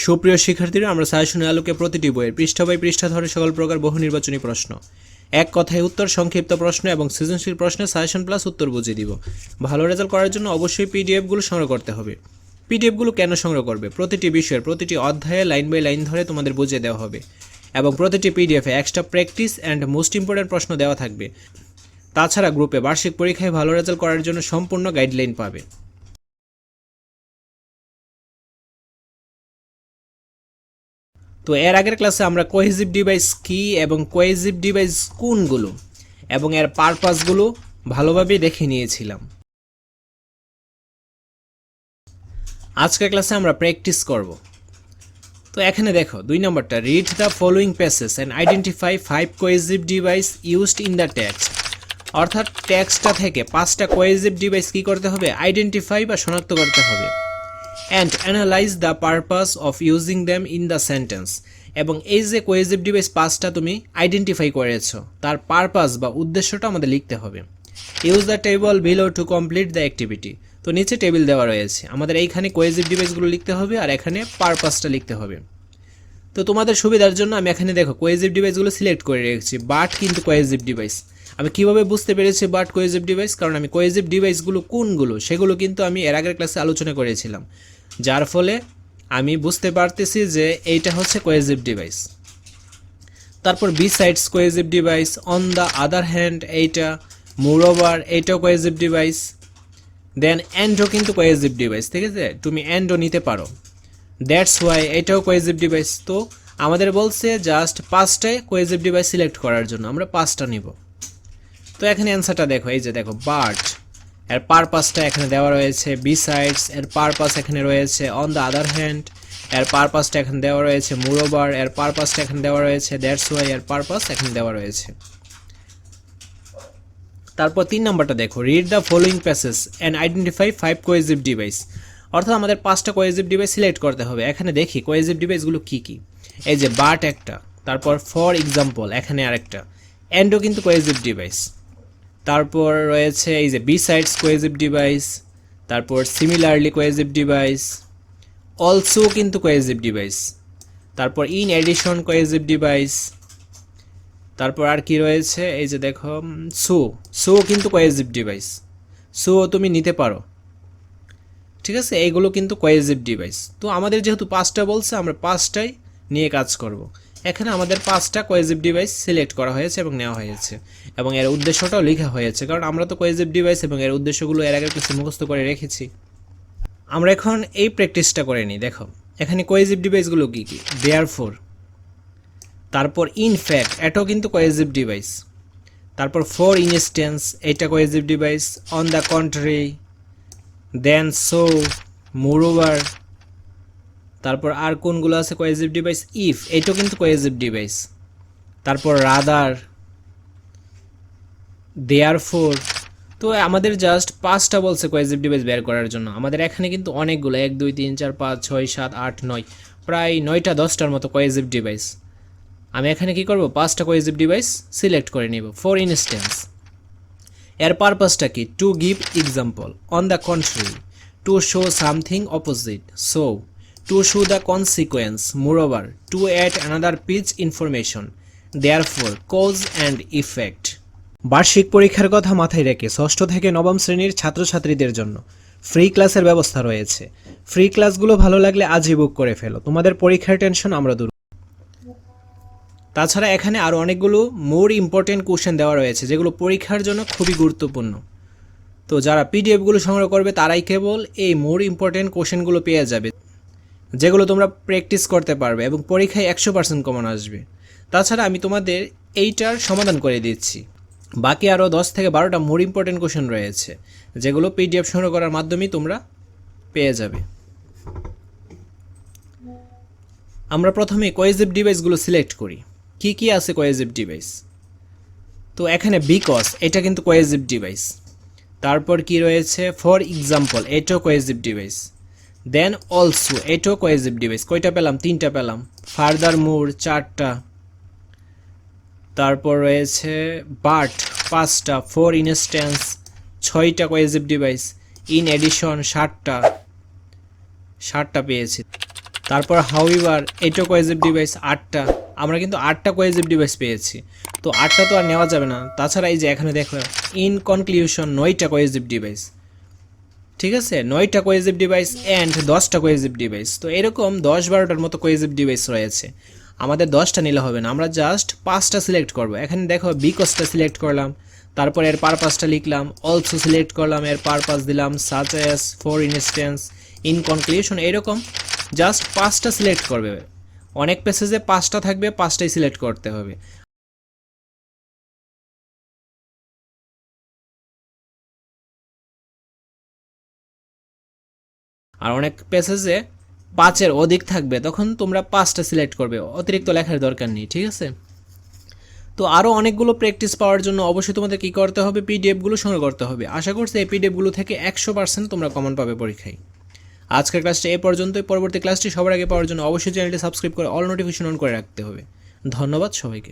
সুপ্রিয় শিক্ষার্থীরা, আমরা সাজেশনের আলোকে প্রতিটি বইয়ের পৃষ্ঠা বাই পৃষ্ঠা ধরে সকল প্রকার বহু নির্বাচনী প্রশ্ন, এক কথায় উত্তর, সংক্ষিপ্ত প্রশ্ন এবং সৃজনশীল প্রশ্নের সাজেশন প্লাস উত্তর বুঝিয়ে দিব। ভালো রেজাল্ট করার জন্য অবশ্যই পিডিএফগুলো সংগ্রহ করতে হবে। পিডিএফগুলো কেন সংগ্রহ করবে? প্রতিটি বিষয়ের প্রতিটি অধ্যায়ে লাইন বাই লাইন ধরে তোমাদের বুঝিয়ে দেওয়া হবে এবং প্রতিটি পিডিএফে extra practice and most important প্রশ্ন দেওয়া থাকবে। তাছাড়া গ্রুপে বার্ষিক পরীক্ষায় ভালো রেজাল্ট করার জন্য সম্পূর্ণ গাইডলাইন পাবে। তো এর আগের ক্লাসে আমরা কোহেসিভ ডিভাইস কী এবং কোহেসিভ ডিভাইস কোনগুলো এবং এর পারপাসগুলো ভালোভাবে দেখে নিয়েছিলাম। আজকের ক্লাসে আমরা প্র্যাকটিস করব। তো এখানে দেখো 2 নম্বরটা, read the following passage and identify 5 cohesive device used in the text. অর্থাৎ টেক্সটটা থেকে 5টা কোহেসিভ ডিভাইস কী করতে হবে? আইডেন্টিফাই বা শনাক্ত করতে হবে। And analyse the purpose of using them in the sentence. এবং এই যে কোহেসিভ ডিভাইস 5টা তুমি আইডেন্টিফাই করেছো, তার পারপাস বা উদ্দেশ্যটা আমাদের লিখতে হবে। Use the table below to complete the activity. তো নিচে টেবিল দেওয়া রয়েছে, আমাদের এইখানে কোহেসিভ ডিভাইসগুলো লিখতে হবে আর এখানে পারপাসটা লিখতে হবে। তো তোমাদের সুবিধার জন্য আমি এখানে দেখো কোহেসিভ ডিভাইসগুলো সিলেক্ট করে রেখেছি, বাট কিন্তু কোহেসিভ ডিভাইস। আমি কীভাবে বুঝতে পেরেছি বাট কোহেসিভ ডিভাইস? কারণ আমি কোহেসিভ ডিভাইসগুলো কোনগুলো সেগুলো কিন্তু আমি এর আগের ক্লাসে আলোচনা করেছিলাম, যার ফলে আমি বুঝতে পারতেছি যে এইটা হচ্ছে কোহেসিভ ডিভাইস। তারপর besides cohesive device, on the other hand এইটা, মোরওভার এইটাও কোহেসিভ ডিভাইস। দেন অ্যান্ডও কিন্তু কোহেসিভ ডিভাইস, ঠিক আছে, তুমি অ্যান্ডও নিতে পারো। দ্যাটস ওয়াই এটাও কোহেসিভ ডিভাইস। তো আমাদের বলছে জাস্ট 5টায় কোহেসিভ ডিভাইস সিলেক্ট করার জন্য, আমরা 5টা নিব। তো এখানে অ্যান্সারটা দেখো, এই যে দেখো বাট এর পারপাসটা এখানে দেওয়া রয়েছে, বিসাইডস এর পারপাস এখানে রয়েছে, অন দ্য আদার হ্যান্ড এর পারপাসটা এখানে দেওয়া রয়েছে, মোরওভার এর পারপাসটা এখানে দেওয়া রয়েছে, দ্যাটস ওয়াই এর পারপাস এখানে দেওয়া রয়েছে। তারপর 3 নম্বরটা দেখো, read the following passage and identify 5 cohesive device. অর্থাৎ আমাদের 5টা কোহেসিভ ডিভাইস সিলেক্ট করতে হবে। এখানে দেখি কোহেসিভ ডিভাইসগুলো কী কী। এই যে বাট একটা, তারপর ফর এক্সাম্পল এখানে আরেকটা, অ্যান্ডও কিন্তু কোহেসিভ ডিভাইস। তারপর রয়েছে এই যে বিসাইডস কোহেসিভ ডিভাইস, তারপর সিমিলারলি কোহেসিভ ডিভাইস, অলসো কিন্তু কোহেসিভ ডিভাইস, তারপর ইন এডিশন কোহেসিভ ডিভাইস, তারপর আর কি রয়েছে এই যে দেখো সো কিন্তু কোহেসিভ ডিভাইস, সো তুমি নিতে পারো, ঠিক আছে, এইগুলো কিন্তু কোহেসিভ ডিভাইস। তো আমাদের যেহেতু 5টা বলছে, আমরা 5টাই নিয়ে কাজ করব। এখানে আমাদের 5টা কোহেসিভ ডিভাইস সিলেক্ট করা হয়েছে এবং নেওয়া হয়েছে এবং এর উদ্দেশ্যটাও লেখা হয়েছে, কারণ আমরা তো কোহেসিভ ডিভাইস এবং এর উদ্দেশ্যগুলো এর আগের কিছু মুখস্থ করে রেখেছি। আমরা এখন এই প্র্যাকটিসটা করে নিই। দেখো এখানে কোহেসিভ ডিভাইসগুলো কী কী, দেয়ারফর, তারপর ইনফ্যাক্ট এটাও কিন্তু কোহেসিভ ডিভাইস, তারপর ফর ইনস্ট্যান্স এইটা cohesive device, on the contrary, then so, moreover, তারপর আর কোনগুলো আছে কোহেসিভ ডিভাইস, ইফ এইটাও কিন্তু কোহেসিভ ডিভাইস, তারপর রাদার, দেয়ারফর। তো আমাদের জাস্ট 5টা বলছে কোহেসিভ ডিভাইস বের করার জন্য, আমাদের এখানে কিন্তু অনেকগুলো 1 2 3 4 5 6 7 8 9 প্রায় 9টা 10টার মতো কোহেসিভ ডিভাইস। আমি এখানে কি করব, 5টা কোহেসিভ ডিভাইস সিলেক্ট করে নিব। ফর ইনস্ট্যান্স এর পারপাসটা কি? To give example, on the contrary, to show something opposite, so, to show the consequence, moreover, to add another piece information, therefore, cause and effect. বার্ষিক পরীক্ষার কথা মাথায় রেখে 6ষ্ঠ থেকে 9ম শ্রেণীর ছাত্রছাত্রীদের জন্য ফ্রি ক্লাসের ব্যবস্থা রয়েছে। ফ্রি ক্লাসগুলো ভালো লাগলে আজই বুক করে ফেলো, তোমাদের পরীক্ষার টেনশন আমরা দূর। তাছাড়া এখানে আরও অনেকগুলো মোর ইম্পর্টেন্ট কোশ্চেন দেওয়া রয়েছে, যেগুলো পরীক্ষার জন্য খুবই গুরুত্বপূর্ণ। তো যারা পিডিএফগুলো সংগ্রহ করবে তারাই কেবল এই মোর ইম্পর্টেন্ট কোশ্চেনগুলো পেয়ে যাবে, যেগুলো তোমরা প্র্যাকটিস করতে পারবে এবং পরীক্ষায় 100% কমন আসবে। তাছাড়া আমি তোমাদের এইটার সমাধান করে দিচ্ছি। বাকি আরও 10 থেকে 12টা মোর ইম্পর্টেন্ট কোশ্চেন রয়েছে, যেগুলো পিডিএফ সংগ্রহ করার মাধ্যমেই তোমরা পেয়ে যাবে। আমরা প্রথমে কোহেসিভ ডিভাইসগুলো সিলেক্ট করি। কি কি আছে কোহেসিভ ডিভাইস? তো এখানে বিকজ এটা কিন্তু কোহেসিভ ডিভাইস, তারপর কি রয়েছে ফর এক্সাম্পল এটাও কোহেসিভ ডিভাইস, দেন অলসো এটাও কোহেসিভ ডিভাইস। কয়টা পেলাম? 3টা পেলাম। ফার্দার মোর 4টা, তারপর রয়েছে বাট 5টা, ফর ইনস্ট্যান্স 6টা কোহেসিভ ডিভাইস, ইন এডিশন 7টা পেয়েছি। তারপর হাউএভার এইটা কোহেসিভ ডিভাইস 8টা, আমরা কিন্তু 8টা কোহেসিভ ডিভাইস পেয়েছি। তো 8টা তো আর নেওয়া যাবে না, তাছাড়া এই যে এখানে দেখো ইন কনক্লিউশন 9টা কোহেসিভ ডিভাইস, ঠিক আছে, 9টা কোহেসিভ ডিভাইস অ্যান্ড 10টা কোহেসিভ ডিভাইস। তো এরকম 10-12টার মতো কোহেসিভ ডিভাইস রয়েছে। আমাদের 10টা নিলে হবে না, আমরা জাস্ট 5টা সিলেক্ট করব। এখানে দেখো বিকজটা সিলেক্ট করলাম, তারপর এর পারপাসটা লিখলাম, অলসো সিলেক্ট করলাম, এর পারপাস দিলাম such as, for instance, in conclusion, এরকম জাস্ট 5টা সিলেক্ট করবে। অনেক প্যাসেজে 5টা থাকবে, 5টাই সিলেক্ট করতে হবে। আর অনেক প্যাসেজে 5-এর অধিক থাকবে, তখন তোমরা 5টা সিলেক্ট করবে, অতিরিক্ত লেখার দরকার নেই, ঠিক আছে। তো আরও অনেকগুলো প্র্যাকটিস পাওয়ার জন্য অবশ্যই তোমাদের কী করতে হবে, পিডিএফগুলো সংগ্রহ করতে হবে। আশা করছি এই পিডিএফগুলো থেকে 100% তোমরা কমন পাবে পরীক্ষায়। আজকের ক্লাসটা এই পর্যন্তই। পরবর্তী ক্লাসটি সবার আগে পাওয়ার জন্য অবশ্যই চ্যানেলটি সাবস্ক্রাইব করে অল নোটিফিকেশন অন করে রাখতে হবে। ধন্যবাদ সবাইকে।